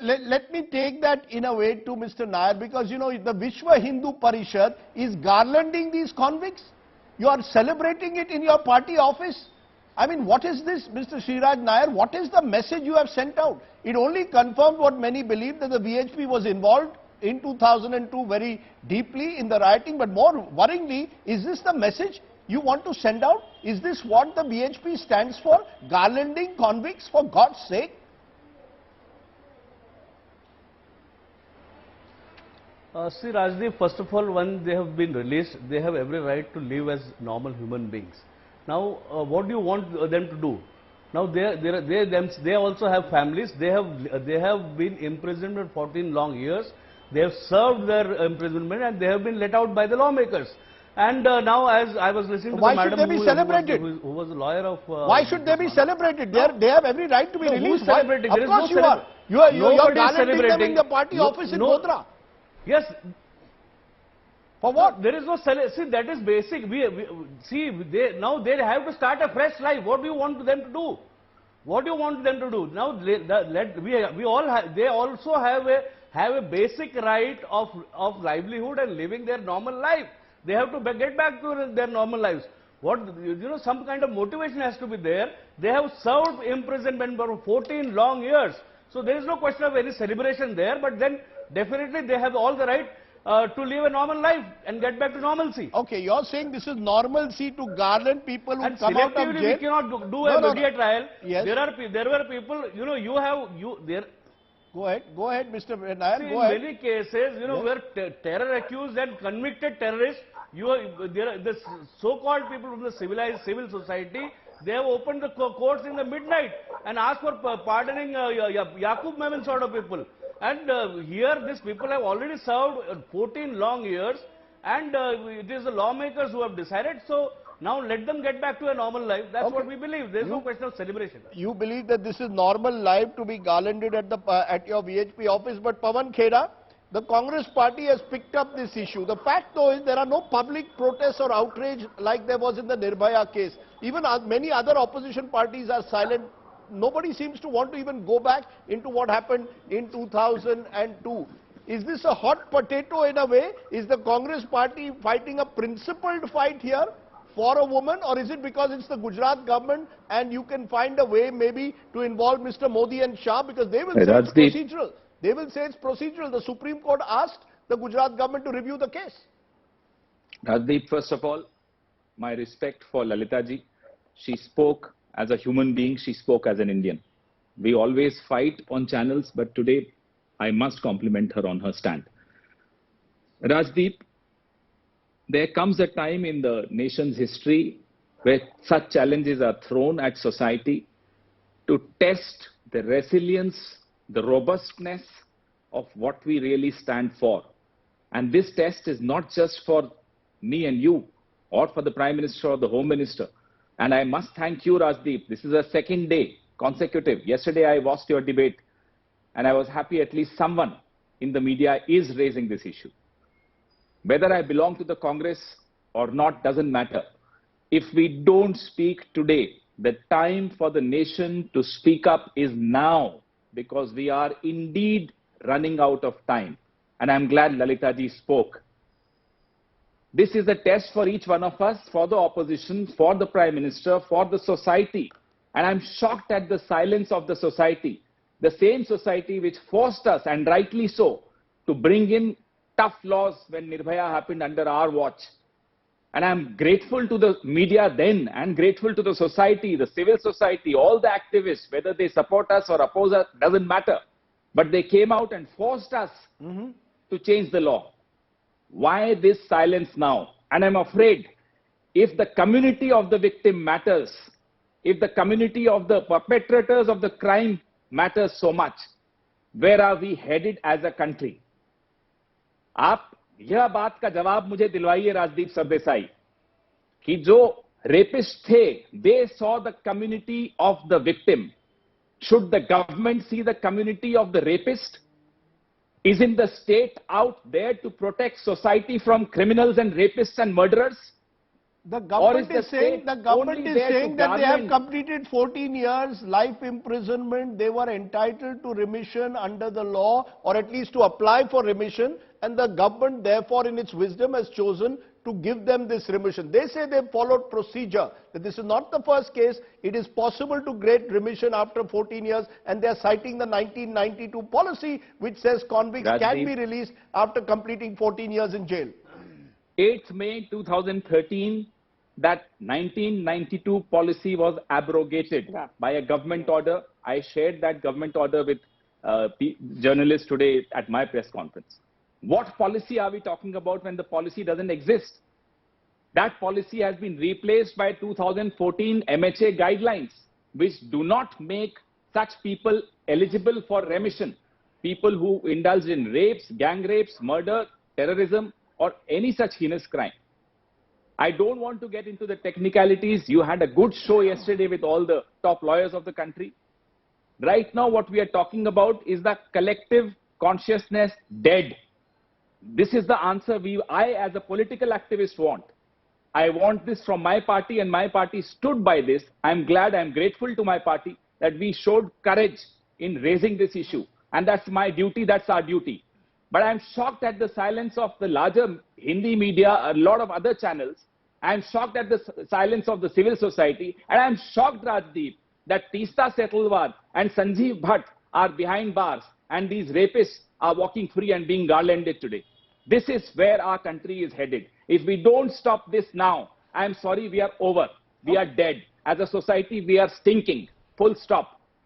let me take that in a way to Mr. Nair, because you know the Vishwa Hindu Parishad is garlanding these convicts. You are celebrating it in your party office. I mean, what is this, Mr. Sriraj Nair? What is the message you have sent out? It only confirmed what many believe, that the VHP was involved in 2002 very deeply in the rioting. But more worryingly, is this the message you want to send out? Is this what the VHP stands for? Garlanding convicts, for God's sake? See, Rajdeep, first of all, when they have been released, they have every right to live as normal human beings. Now, what do you want them to do? Now, they also have families. They have been imprisoned for 14 long years. They have served their imprisonment and they have been let out by the lawmakers. And now, as I was listening to why the should madam they be celebrated? who was a lawyer of... Why should they be celebrated? They have every right to be released. Who is celebrating? Of There is course no you are. You are garlanding them in the party office in Godhra. Yes. For what? There is no see, that is basic. Now they have to start a fresh life. What do you want them to do? What do you want them to do? Now they also have a basic right of livelihood and living their normal life. They have to get back to their normal lives. Some kind of motivation has to be there. They have served imprisonment for 14 long years. So there is no question of any celebration there, but then definitely they have all the right to live a normal life and get back to normalcy. Okay, you're saying this is normalcy to garland people who and come out of jail? We cannot do a media trial. Yes. There were people, Go ahead, Mr. Nair, see, go ahead. In many cases, where terror accused and convicted terrorists, the so-called people from the civilized civil society, they have opened the courts in the midnight and asked for pardoning Yaqub Memon sort of people. And here, these people have already served 14 long years, and it is the lawmakers who have decided. So now let them get back to a normal life. That's what we believe. There is no question of celebration. You believe that this is normal life to be garlanded at your VHP office, but Pawan Khera, the Congress party has picked up this issue. The fact though is there are no public protests or outrage like there was in the Nirbhaya case. Even many other opposition parties are silent. Nobody seems to want to even go back into what happened in 2002. Is this a hot potato in a way? Is the Congress party fighting a principled fight here for a woman, or is it because it's the Gujarat government and you can find a way maybe to involve Mr. Modi and Shah, because they will say it's procedural. They will say it's procedural. The Supreme Court asked the Gujarat government to review the case. Rajdeep, first of all, my respect for Lalita ji. She spoke as a human being, she spoke as an Indian. We always fight on channels, but today I must compliment her on her stand. Rajdeep, there comes a time in the nation's history where such challenges are thrown at society to test the resilience, the robustness of what we really stand for. And this test is not just for me and you, or for the Prime Minister or the Home Minister. And I must thank you, Rajdeep. This is the second day consecutive. Yesterday I watched your debate and I was happy at least someone in the media is raising this issue. Whether I belong to the Congress or not doesn't matter. If we don't speak today, the time for the nation to speak up is now, because we are indeed running out of time. And I'm glad Lalita ji spoke. This is a test for each one of us, for the opposition, for the Prime Minister, for the society. And I'm shocked at the silence of the society. The same society which forced us, and rightly so, to bring in tough laws when Nirbhaya happened under our watch. And I'm grateful to the media then, and grateful to the society, the civil society, all the activists, whether they support us or oppose us, doesn't matter. But they came out and forced us to change the law. Why this silence now? And I'm afraid, if the community of the victim matters, if the community of the perpetrators of the crime matters so much, where are we headed as a country? आप यह बात का जवाब मुझे दिलवाइए राजदीप सरदेसाई कि जो rapist थे, they saw the community of the victim. Should the government see the community of the rapist? Isn't the state out there to protect society from criminals and rapists and murderers? The government is saying that they have garland? completed 14 years life imprisonment. They were entitled to remission under the law, or at least to apply for remission, and the government therefore in its wisdom has chosen to give them this remission. They say they followed procedure, that this is not the first case. It is possible to grant remission after 14 years, and they are citing the 1992 policy which says convicts can be released after completing 14 years in jail. 8th May 2013, that 1992 policy was abrogated by a government order. I shared that government order with journalists today at my press conference. What policy are we talking about when the policy doesn't exist? That policy has been replaced by 2014 MHA guidelines, which do not make such people eligible for remission. People who indulge in rapes, gang rapes, murder, terrorism, or any such heinous crime. I don't want to get into the technicalities. You had a good show yesterday with all the top lawyers of the country. Right now, what we are talking about is the collective consciousness dead. This is the answer I as a political activist want. I want this from my party, and my party stood by this. I'm glad, I'm grateful to my party that we showed courage in raising this issue. And that's my duty, that's our duty. But I'm shocked at the silence of the larger Hindi media, a lot of other channels. I'm shocked at the silence of the civil society. And I'm shocked, Rajdeep, that Teesta Setalwar and Sanjeev Bhatt are behind bars, and these rapists are walking free and being garlanded today. This is where our country is headed. If we don't stop this now, I'm sorry, we are over. We are dead. As a society, we are stinking. Full stop.